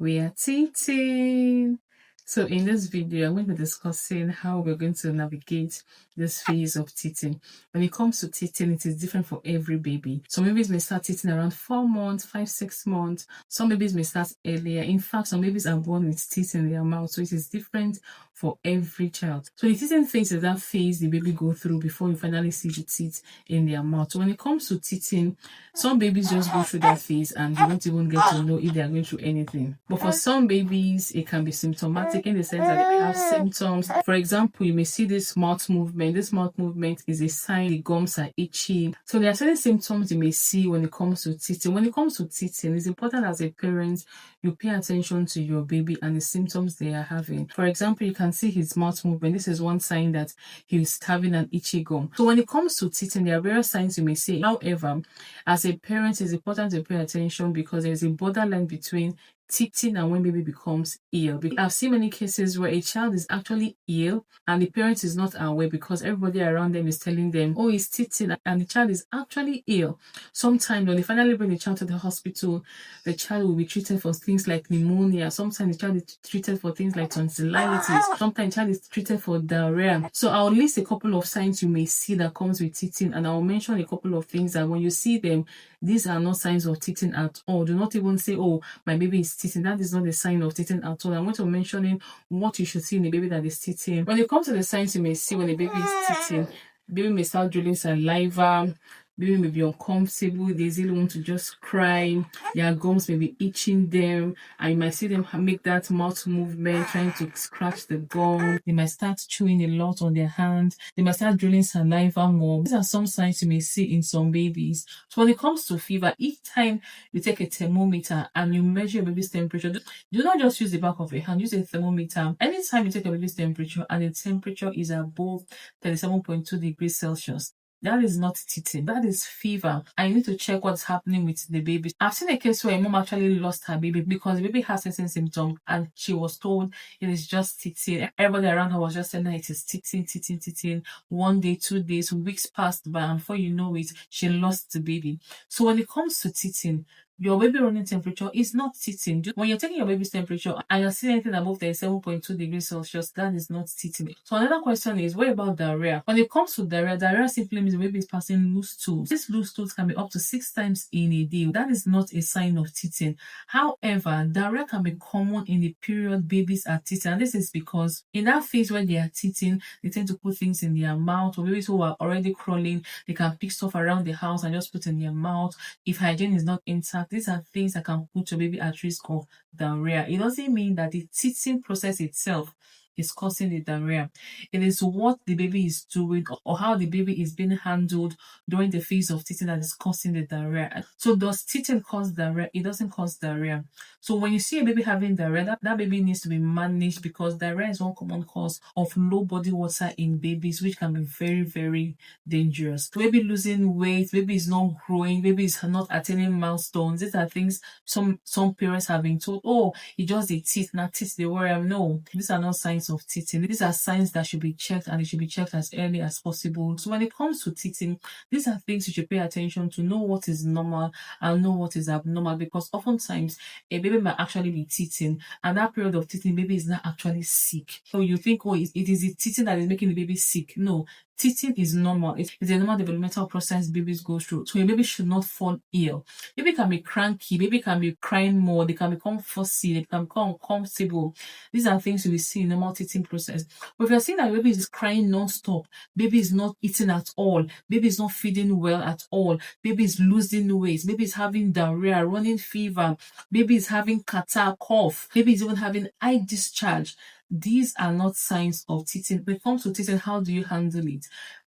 We are teaching. So in this video, I'm going to be discussing how we're going to navigate this phase of teething. When it comes to teething, it is different for every baby. Some babies may start teething around 4 months, 5, 6 months. Some babies may start earlier. In fact, some babies are born with teeth in their mouth. So it is different for every child. So the teething phase is that phase the baby go through before you finally see the teeth in their mouth. So when it comes to teething, some babies just go through that phase and you don't even get to know if they are going through anything. But for some babies, it can be symptomatic in the sense that they may have symptoms. For example, you may see this mouth movement. This mouth movement is a sign the gums are itchy. So there are certain symptoms you may see when it comes to teething. When it comes to teething, it's important as a parent, you pay attention to your baby and the symptoms they are having. For example, you can see his mouth movement. This is one sign that he's having an itchy gum. So when it comes to teething, there are various signs you may see. However, as a parent, it's important to pay attention because there's a borderline between teething and when baby becomes ill. I've seen many cases where a child is actually ill and the parent is not aware because everybody around them is telling them, oh, he's teething, and the child is actually ill. Sometimes when they finally bring the child to the hospital, the child will be treated for things like pneumonia. Sometimes the child is treated for things like tonsillitis. Sometimes the child is treated for diarrhea. So I'll list a couple of signs you may see that comes with teething, and I'll mention a couple of things that when you see them, these are not signs of teething at all. Do not even say, oh, my baby is teething. That is not a sign of teething at all. I'm going to mention what you should see in a baby that is teething. When it comes to the signs you may see when a baby is teething, baby may start drilling saliva, baby may be uncomfortable, they easily want to just cry, their gums may be itching them, and you might see them make that mouth movement, trying to scratch the gum. They might start chewing a lot on their hands. They might start drilling saliva more. These are some signs you may see in some babies. So when it comes to fever, each time you take a thermometer and you measure your baby's temperature, do not just use the back of your hand, use a thermometer. Anytime you take your baby's temperature and the temperature is above 37.2 degrees Celsius, that is not teething, that is fever. And you need to check what's happening with the baby. I've seen a case where a mom actually lost her baby because the baby has certain symptoms and she was told it is just teething. Everybody around her was just saying that it is teething. 1 day, 2 days, weeks passed by, and before you know it, she lost the baby. So when it comes to teething, your baby running temperature is not teething. When you're taking your baby's temperature and you're seeing anything above 37.2 degrees Celsius, that is not teething. So another question is, what about diarrhea? When it comes to diarrhea simply means the baby is passing loose stools. These loose stools can be up to 6 times in a day. That is not a sign of teething. However, diarrhea can be common in the period babies are teething. And this is because in that phase when they are teething, they tend to put things in their mouth. Or babies who are already crawling, they can pick stuff around the house and just put in their mouth. If hygiene is not intact, these are things that can put your baby at risk of diarrhea. It doesn't mean that the teething process itself is causing the diarrhea. It is what the baby is doing or how the baby is being handled during the phase of teething that is causing the diarrhea. So does teething cause diarrhea? It doesn't cause diarrhea. So when you see a baby having diarrhea, that baby needs to be managed because diarrhea is one common cause of low body water in babies, which can be very, very dangerous. Baby losing weight, baby is not growing, baby is not attaining milestones. These are things some parents have been told, oh, it just the teeth, not teeth, they worry. No, these are not signs of teething. These are signs that should be checked, and it should be checked as early as possible. So when it comes to teething, these are things you should pay attention to, know what is normal and know what is abnormal, because oftentimes a baby might actually be teething, and that period of teething, baby is not actually sick. So you think, oh, it is the teething that is making the baby sick. No, teething is normal. It's a normal developmental process babies go through. So a baby should not fall ill. Baby can be cranky, baby can be crying more, they can become fussy, they can become uncomfortable. These are things we see in normal teething process. But if you're seeing that baby is crying non-stop, baby is not eating at all, baby is not feeding well at all, baby is losing weight, baby is having diarrhea, running fever, baby is having catarrh, cough, baby is even having eye discharge, these are not signs of teething. When it comes to teething, how do you handle it?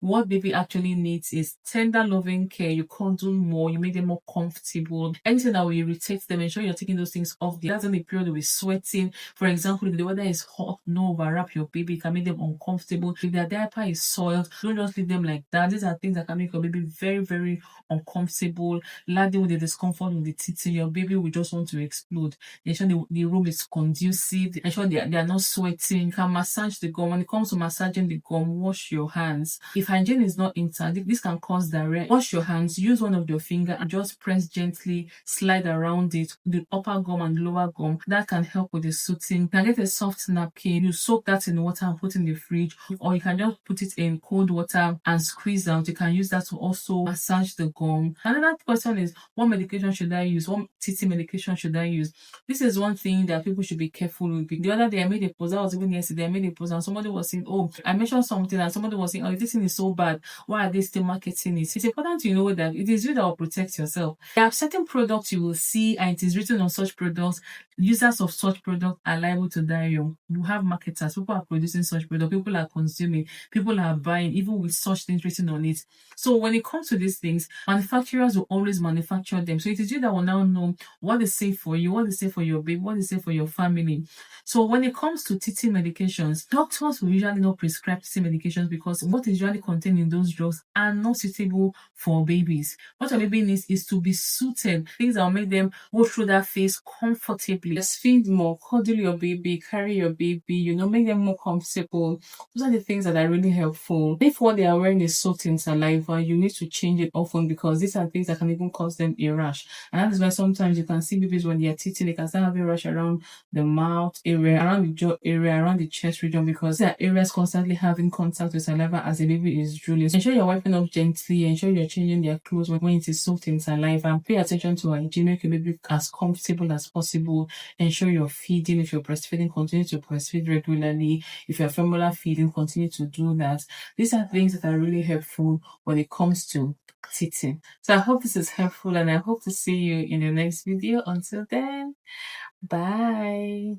What baby actually needs is tender, loving care. You cuddle more, you make them more comfortable. Anything that will irritate them, ensure you're taking those things off. That's in the period with sweating. For example, if the weather is hot, no overwrap your baby. It can make them uncomfortable. If their diaper is soiled, don't just leave them like that. These are things that can make your baby very, very uncomfortable. Laden with the discomfort with the teething, your baby will just want to explode. Ensure the room is conducive. Ensure they are not sweating. You can massage the gum. When it comes to massaging the gum, wash your hands. If if hygiene is not intact, this can cause diarrhea. Wash your hands, use one of your finger and just press gently, slide around it, the upper gum and lower gum. That can help with the soothing. You can get a soft napkin, you soak that in water and put in the fridge, or you can just put it in cold water and squeeze out. You can use that to also massage the gum. Another question is, what medication should I use? What teething medication should I use? This is one thing that people should be careful with. The other day I made a post, that was even yesterday, I made a post and somebody was saying, oh, I mentioned something and somebody was saying, oh, this thing is so bad, why are they still marketing it? It's important to know that it is you that will protect yourself. There are certain products you will see and it is written on such products, users of such products are liable to die young. You have marketers, people are producing such products, people are consuming, people are buying, even with such things written on it. So when it comes to these things, manufacturers will always manufacture them. So it is you that will now know what is safe for you, what is safe for your baby, what is safe for your family. So when it comes to teething medications, doctors will usually not prescribe teething medications because what is usually contained in those drugs are not suitable for babies. What your baby needs is to be suited, things that will make them go through that phase comfortably. Just feed more, cuddle your baby, carry your baby, make them more comfortable. Those are the things that are really helpful. If what they are wearing is soaked in saliva, you need to change it often because these are things that can even cause them a rash. And that is why sometimes you can see babies when they are teething, they can start having a rash around the mouth area, around the jaw area, around the chest region, because there are areas constantly having contact with saliva as the baby is drooling. So ensure you're wiping up gently, ensure you're changing their clothes when it is soaked in saliva. Pay attention to hygiene, make your baby as comfortable as possible. Ensure you're feeding. If you're breastfeeding, continue to breastfeed regularly. If you're formula feeding, continue to do that. These are things that are really helpful when it comes to teething. So I hope this is helpful and I hope to see you in the next video. Until then, bye.